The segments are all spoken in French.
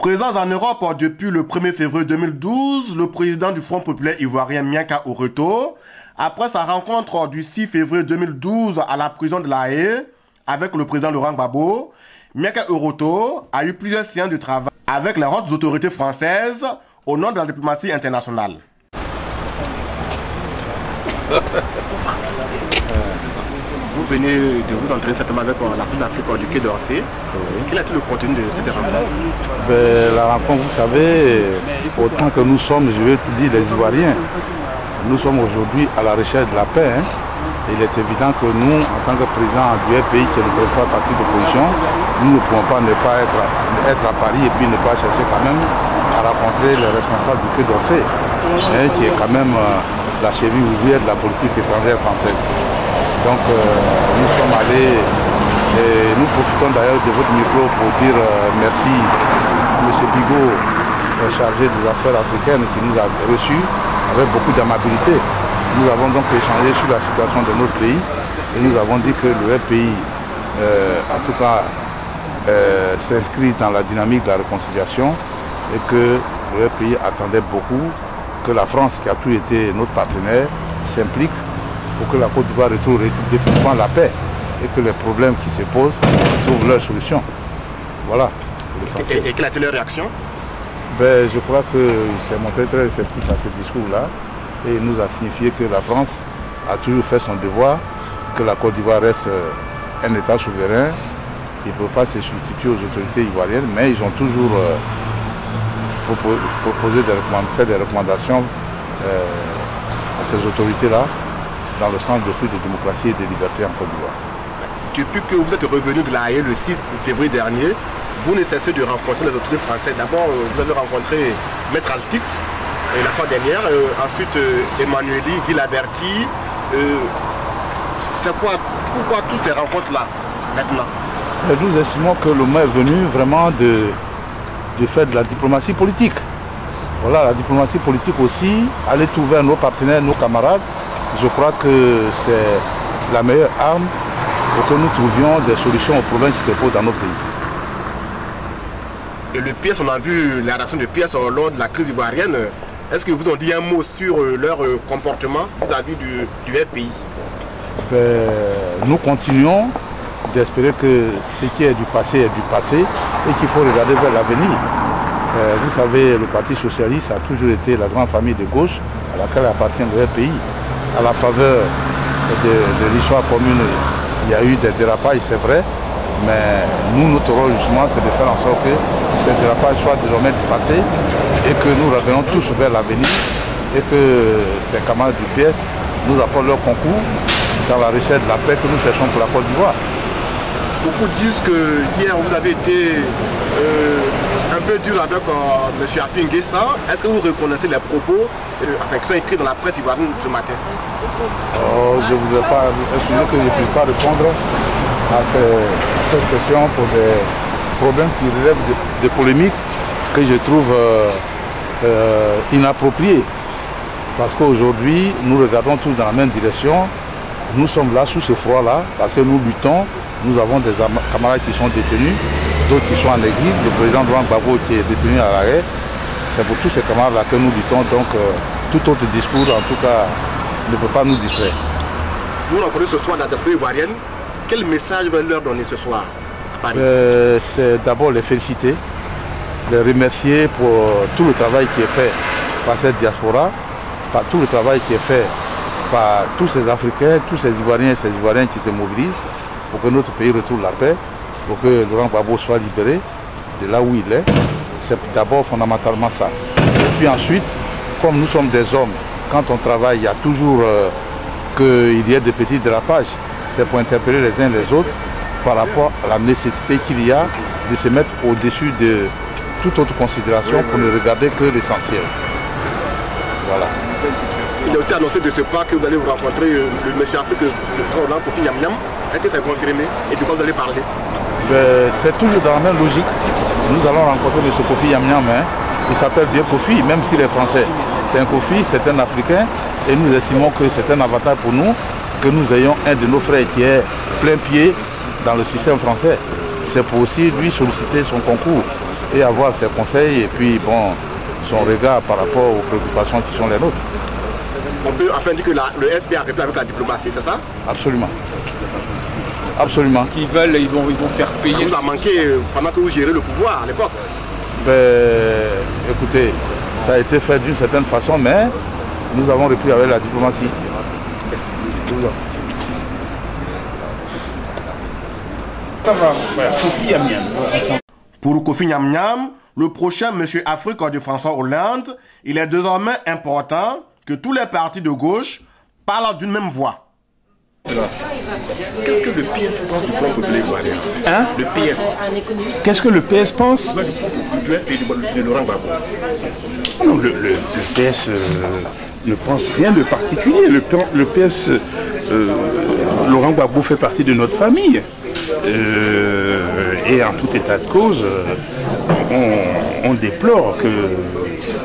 Présent en Europe depuis le 1er février 2012, le président du Front populaire ivoirien Mianka Oureto, après sa rencontre du 6 février 2012 à la prison de La Haye avec le président Laurent Gbagbo, Mianka Oureto a eu plusieurs séances de travail avec les hautes autorités françaises au nom de la diplomatie internationale. Vous venez de vous entraîner certainement avec la Sud-Afrique du Quai d'Orsay. Oui. Quel a été le contenu de cette rencontre? La rencontre, vous savez, autant que nous sommes, je vais dire les Ivoiriens, nous sommes aujourd'hui à la recherche de la paix. Il est évident que nous, en tant que président du pays qui est le principal parti d'opposition, nous ne pouvons pas ne pas être à Paris et puis ne pas chercher quand même à rencontrer les responsables du Quai d'Orsay, qui est quand même la cheville ouvrière de la politique étrangère française. Donc nous sommes allés et nous profitons d'ailleurs de votre micro pour dire merci à M. Bigot, chargé des affaires africaines, qui nous a reçus avec beaucoup d'amabilité. Nous avons donc échangé sur la situation de notre pays et nous avons dit que le pays, en tout cas, s'inscrit dans la dynamique de la réconciliation et que le pays attendait beaucoup que la France, qui a toujours été notre partenaire, s'implique pour que la Côte d'Ivoire retrouve définitivement la paix et que les problèmes qui se posent trouvent leur solution. Voilà. Et quelle a été leur réaction? Je crois qu'il s'est montré très réceptif à ce discours-là et il nous a signifié que la France a toujours fait son devoir, que la Côte d'Ivoire reste un État souverain. Il ne peut pas se substituer aux autorités ivoiriennes, mais ils ont toujours fait des recommandations à ces autorités-là dans le sens de plus de démocratie et de liberté en Côte d'Ivoire. Depuis que vous êtes revenu de La Haye le 6 février dernier, vous ne cessez de rencontrer les autorités françaises. D'abord, vous avez rencontré Maître Altit la fois dernière, ensuite Emmanuel Guy Laverty. Pourquoi toutes ces rencontres-là maintenant? Nous estimons que le moment est venu vraiment de faire de la diplomatie politique. Voilà, la diplomatie politique aussi, aller trouver nos partenaires, nos camarades. Je crois que c'est la meilleure arme pour que nous trouvions des solutions aux problèmes qui se posent dans nos pays. Et le PS, on a vu la réaction de PS lors de la crise ivoirienne. Est-ce que vous ont dit un mot sur leur comportement vis-à-vis du FPI? Nous continuons d'espérer que ce qui est du passé et qu'il faut regarder vers l'avenir. Vous savez, le Parti socialiste a toujours été la grande famille de gauche à laquelle appartient le FPI. À la faveur de l'histoire commune, il y a eu des dérapages, c'est vrai, mais nous, notre rôle justement, c'est de faire en sorte que ces dérapages soient désormais dépassés et que nous revenons tous vers l'avenir et que ces camarades du PS nous apportent leur concours dans la recherche de la paix que nous cherchons pour la Côte d'Ivoire. Beaucoup disent que hier vous avez été un peu dur avec M. Afin Guessa. Est-ce que vous reconnaissez les propos qui sont écrits dans la presse ivoirienne ce matin? Je ne voudrais pas, que je ne puisse pas répondre à cette question pour des problèmes qui relèvent de polémiques que je trouve inappropriées. Parce qu'aujourd'hui, nous regardons tous dans la même direction. Nous sommes là sous ce froid-là parce que nous luttons. Nous avons des camarades qui sont détenus, d'autres qui sont en exil. Le président Laurent Gbagbo qui est détenu à La Haye. C'est pour tous ces camarades-là que nous luttons. Donc, tout autre discours, en tout cas, ne peut pas nous distraire. Vous rencontrez ce soir dans la diaspora ivoirienne. Quel message vous allez leur donner ce soir à Paris? C'est d'abord les féliciter, les remercier pour tout le travail qui est fait par cette diaspora, par tout le travail qui est fait par tous ces Africains, tous ces Ivoiriens et ces Ivoiriens qui se mobilisent pour que notre pays retrouve la paix, pour que Laurent Gbagbo soit libéré de là où il est. C'est d'abord fondamentalement ça. Et puis ensuite, comme nous sommes des hommes, quand on travaille, il y a toujours qu'il y ait des petits dérapages. C'est pour interpeller les uns les autres par rapport à la nécessité qu'il y a de se mettre au-dessus de toute autre considération pour ne regarder que l'essentiel. Voilà. Il a aussi annoncé de ce pas que vous allez vous rencontrer le monsieur Afrique, le frère Kofi Yam Yam. Est-ce que c'est confirmé et de quoi vous allez parler? C'est toujours dans la même logique. Nous allons rencontrer M. Kofi Yam Yam. Il s'appelle bien Kofi, même s'il est français. C'est un Kofi, c'est un Africain et nous estimons que c'est un avantage pour nous que nous ayons un de nos frères qui est plein pied dans le système français. C'est pour aussi lui solliciter son concours et avoir ses conseils et puis bon, son regard par rapport aux préoccupations qui sont les nôtres. On peut enfin dire que le FP a répondu avec la diplomatie, c'est ça? Absolument. Absolument. Ce qu'ils veulent, ils vont faire payer. Ça vous a manqué pendant que vous gérez le pouvoir à l'époque? Ben, écoutez, ça a été fait d'une certaine façon, mais nous avons repris avec la diplomatie. Ça va, Kofi Yam Yam. Pour Kofi Yam Yam, le prochain Monsieur Afrique de François Hollande, il est désormais important que tous les partis de gauche parlent d'une même voix. Qu'est-ce que le PS pense du Front populaire ivoirien? Hein? Le PS. Qu'est-ce que le PS pense? De Laurent Gbagbo. Non, le PS ne pense rien de particulier. Le PS, Laurent Gbagbo fait partie de notre famille. Et en tout état de cause, on déplore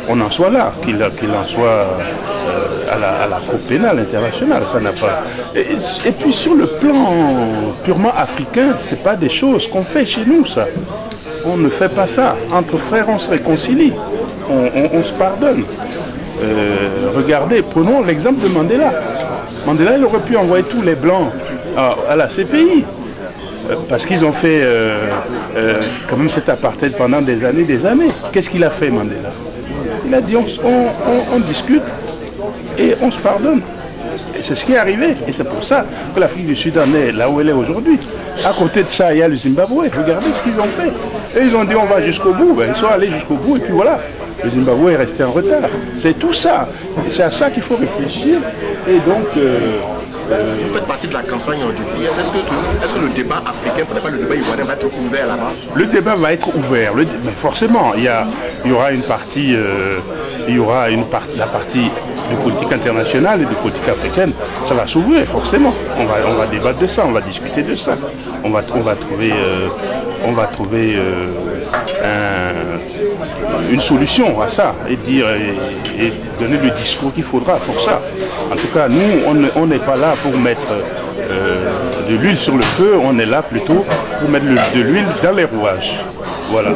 qu'on en soit là, qu'il en soit à la Cour pénale internationale. Ça n'a pas. Et puis sur le plan purement africain, c'est pas des choses qu'on fait chez nous, ça. On ne fait pas ça. Entre frères, on se réconcilie, on se pardonne. Regardez, prenons l'exemple de Mandela. Mandela, il aurait pu envoyer tous les Blancs à la CPI. Parce qu'ils ont fait quand même cet apartheid pendant des années. Qu'est-ce qu'il a fait, Mandela? Il a dit on discute et on se pardonne. Et c'est ce qui est arrivé. Et c'est pour ça que l'Afrique du Sud en est là où elle est aujourd'hui. À côté de ça, il y a le Zimbabwe. Regardez ce qu'ils ont fait. Et ils ont dit on va jusqu'au bout. Ben, ils sont allés jusqu'au bout et puis voilà. Le Zimbabwe est resté en retard. C'est tout ça. Et c'est à ça qu'il faut réfléchir. Et donc... vous faites partie de la campagne du PS. Est-ce que le débat africain, pas le débat ivoirien, va être ouvert là-bas? Le débat va être ouvert. Mais forcément, il y aura une partie, la partie de politique internationale et de politique africaine. Ça va s'ouvrir, forcément. On va débattre de ça, on va discuter de ça. On va trouver une solution à ça et donner le discours qu'il faudra pour ça. En tout cas, nous, on n'est pas là pour mettre de l'huile sur le feu, on est là plutôt pour mettre de l'huile dans les rouages. Voilà.